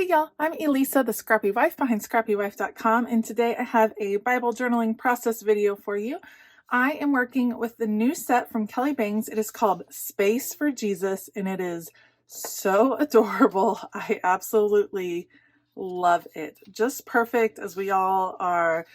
Hey y'all, I'm Elisa, the Scrappy Wife behind ScrappyWife.com, and today I have a Bible journaling process video for you. I am working with the new set from Kelly Bangs. It is called Space for Jesus, and it is so adorable. I absolutely love it. Just perfect as we all are,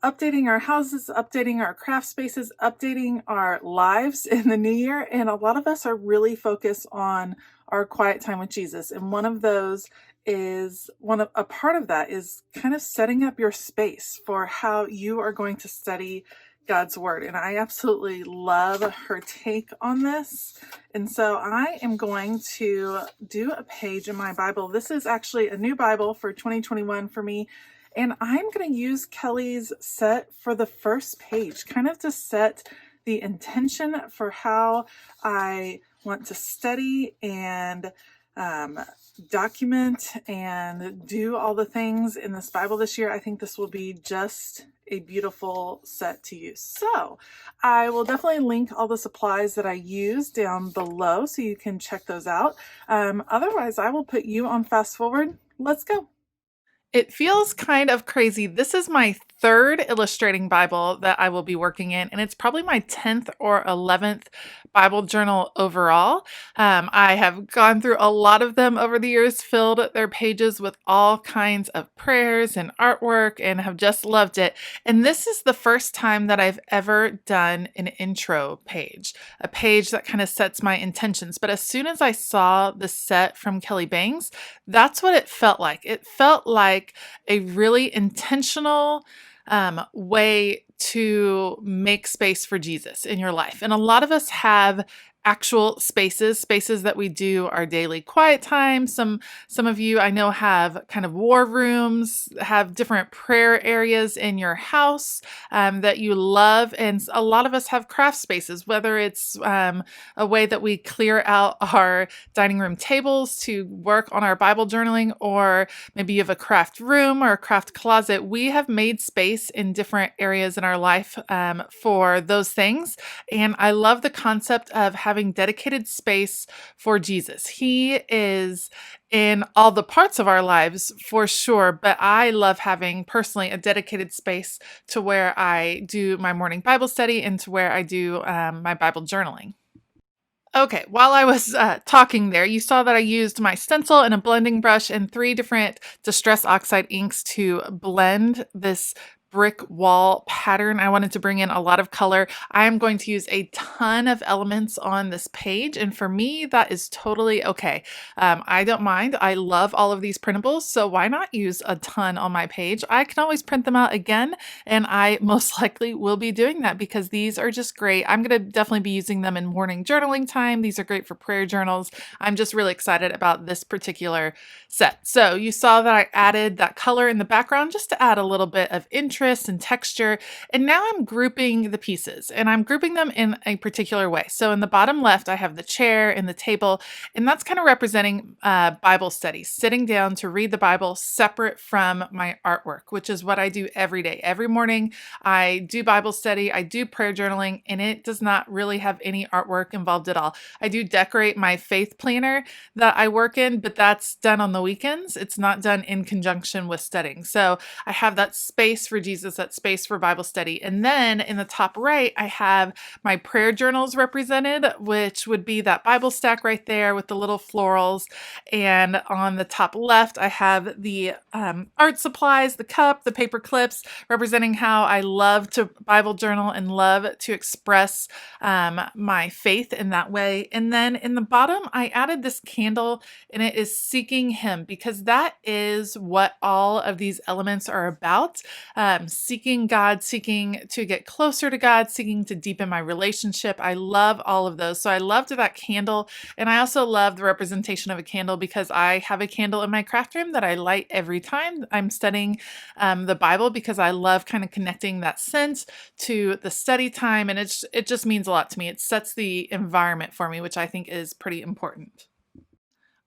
updating our houses, updating our craft spaces, updating our lives in the new year. And a lot of us are really focused on our quiet time with Jesus. And one of those is a part of that is kind of setting up your space for how you are going to study God's word. And I absolutely love her take on this. And so I am going to do a page in my Bible. This is actually a new Bible for 2021 for me. And I'm going to use Kelly's set for the first page, kind of to set the intention for how I want to study and document and do all the things in this Bible this year. I think this will be just a beautiful set to use. So I will definitely link all the supplies that I use down below so you can check those out. Otherwise, I will put you on fast forward. Let's go. It feels kind of crazy. This is my third illustrating Bible that I will be working in, and it's probably my 10th or 11th Bible journal overall. I have gone through a lot of them over the years, filled their pages with all kinds of prayers and artwork, and have just loved it. And this is the first time that I've ever done an intro page, a page that kind of sets my intentions. But as soon as I saw the set from Kelly Bangs, that's what it felt like. It felt like a really intentional way to make space for Jesus in your life. And a lot of us have actual spaces that we do our daily quiet time. Some of you I know have kind of war rooms, have different prayer areas in your house that you love. And a lot of us have craft spaces, whether it's a way that we clear out our dining room tables to work on our Bible journaling, or maybe you have a craft room or a craft closet. We have made space in different areas in our life for those things. And I love the concept of having dedicated space for Jesus. He is in all the parts of our lives for sure, but I love having personally a dedicated space to where I do my morning Bible study and to where I do my Bible journaling. Okay, while I was talking there, you saw that I used my stencil and a blending brush and 3 different Distress Oxide inks to blend this brick wall pattern. I wanted to bring in a lot of color. I am going to use a ton of elements on this page, and for me, that is totally okay. I don't mind. I love all of these printables, so why not use a ton on my page? I can always print them out again, and I most likely will be doing that because these are just great. I'm going to definitely be using them in morning journaling time. These are great for prayer journals. I'm just really excited about this particular set. So you saw that I added that color in the background just to add a little bit of interest and texture. And now I'm grouping the pieces, and I'm grouping them in a particular way. So in the bottom left, I have the chair and the table, and that's kind of representing Bible study, sitting down to read the Bible separate from my artwork, which is what I do every day. Every morning, I do Bible study, I do prayer journaling, and it does not really have any artwork involved at all. I do decorate my faith planner that I work in, but that's done on the weekends. It's not done in conjunction with studying. So I have that space for Jesus, that space for Bible study. And then in the top right, I have my prayer journals represented, which would be that Bible stack right there with the little florals. And on the top left, I have the art supplies, the cup, the paper clips, representing how I love to Bible journal and love to express my faith in that way. And then in the bottom, I added this candle, and it is seeking Him, because that is what all of these elements are about. Seeking God, seeking to get closer to God, seeking to deepen my relationship. I love all of those. So I loved that candle. And I also love the representation of a candle because I have a candle in my craft room that I light every time I'm studying the Bible, because I love kind of connecting that scent to the study time. And it just means a lot to me. It sets the environment for me, which I think is pretty important.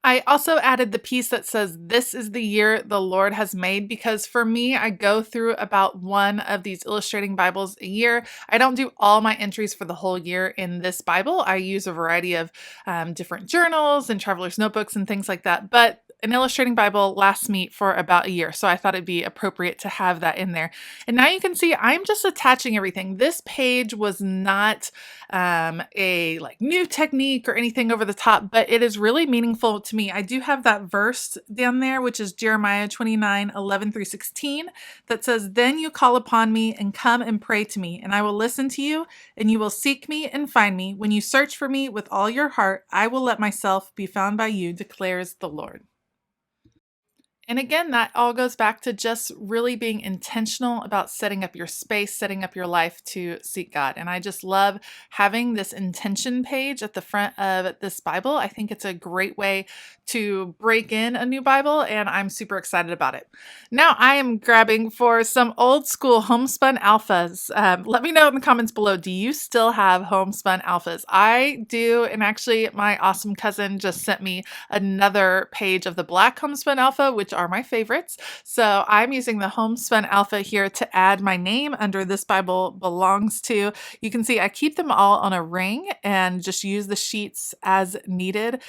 I also added the piece that says, "This is the year the Lord has made," because for me, I go through about one of these illustrating Bibles a year. I don't do all my entries for the whole year in this Bible. I use a variety of different journals and traveler's notebooks and things like that. But an illustrating Bible lasts me for about a year, so I thought it'd be appropriate to have that in there. And now you can see I'm just attaching everything. This page was not a like new technique or anything over the top, but it is really meaningful to me. I do have that verse down there, which is Jeremiah 29:11-16, that says, "Then you call upon me and come and pray to me, and I will listen to you, and you will seek me and find me. When you search for me with all your heart, I will let myself be found by you, declares the Lord." And again, that all goes back to just really being intentional about setting up your space, setting up your life to seek God. And I just love having this intention page at the front of this Bible. I think it's a great way to break in a new Bible, and I'm super excited about it. Now I am grabbing for some old school homespun alphas. Let me know in the comments below, do you still have homespun alphas? I do, and actually my awesome cousin just sent me another page of the black homespun alpha, which are my favorites. So I'm using the homespun alpha here to add my name under "This Bible Belongs To." You can see I keep them all on a ring and just use the sheets as needed.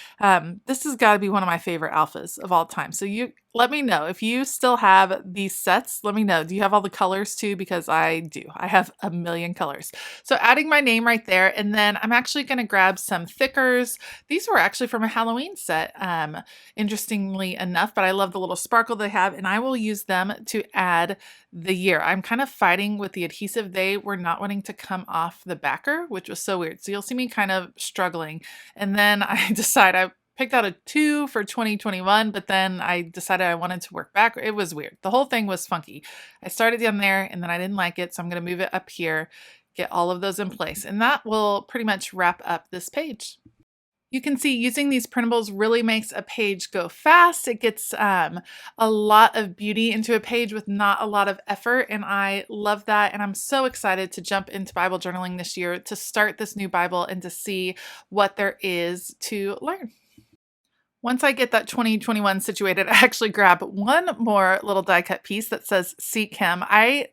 This has got to be one of my favorite alphas of all time. So you let me know if you still have these sets. Let me know. Do you have all the colors too? Because I do. I have a million colors. So adding my name right there. And then I'm actually going to grab some thickers. These were actually from a Halloween set, interestingly enough, but I love the little sparkle they have, and I will use them to add the year. I'm kind of fighting with the adhesive. They were not wanting to come off the backer, which was so weird. So you'll see me kind of struggling. And then I picked out a 2 for 2021, but then I decided I wanted to work back. It was weird. The whole thing was funky. I started down there and then I didn't like it. So I'm going to move it up here, get all of those in place. And that will pretty much wrap up this page. You can see using these printables really makes a page go fast. It gets a lot of beauty into a page with not a lot of effort, and I love that. And I'm so excited to jump into Bible journaling this year, to start this new Bible and to see what there is to learn. Once I get that 2021 situated, I actually grab one more little die cut piece that says "Seek Him."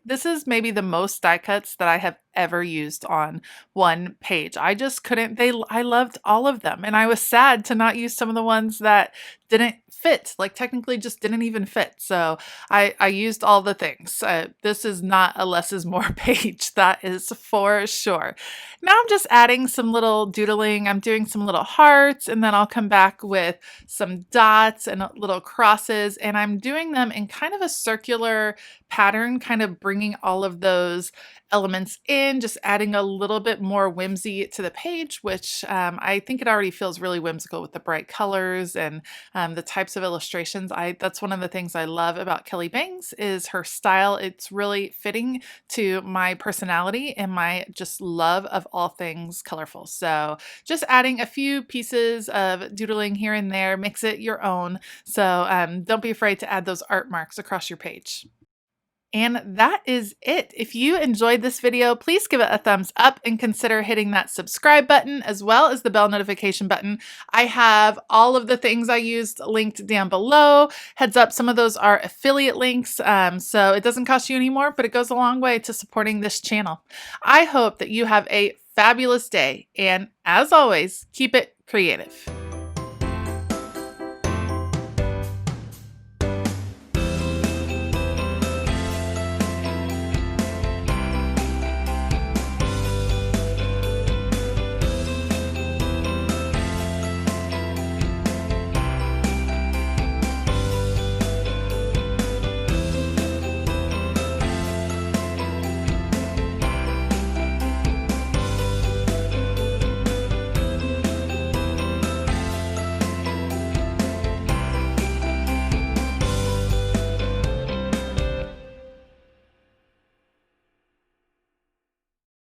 This is maybe the most die cuts that I have ever used on one page. I just couldn't, I loved all of them. And I was sad to not use some of the ones that didn't fit, like technically just didn't even fit. So I used all the things. This is not a less is more page. That is for sure. Now I'm just adding some little doodling. I'm doing some little hearts, and then I'll come back with some dots and little crosses, and I'm doing them in kind of a circular pattern, kind of bringing all of those elements in, just adding a little bit more whimsy to the page, which I think it already feels really whimsical with the bright colors and the types of illustrations. That's one of the things I love about Kelly Bangs is her style. It's really fitting to my personality and my just love of all things colorful. So just adding a few pieces of doodling here and there, mix it your own. So don't be afraid to add those art marks across your page. And that is it. If you enjoyed this video, please give it a thumbs up and consider hitting that subscribe button as well as the bell notification button. I have all of the things I used linked down below. Heads up, some of those are affiliate links, so it doesn't cost you any more, but it goes a long way to supporting this channel. I hope that you have a fabulous day, and as always, keep it creative.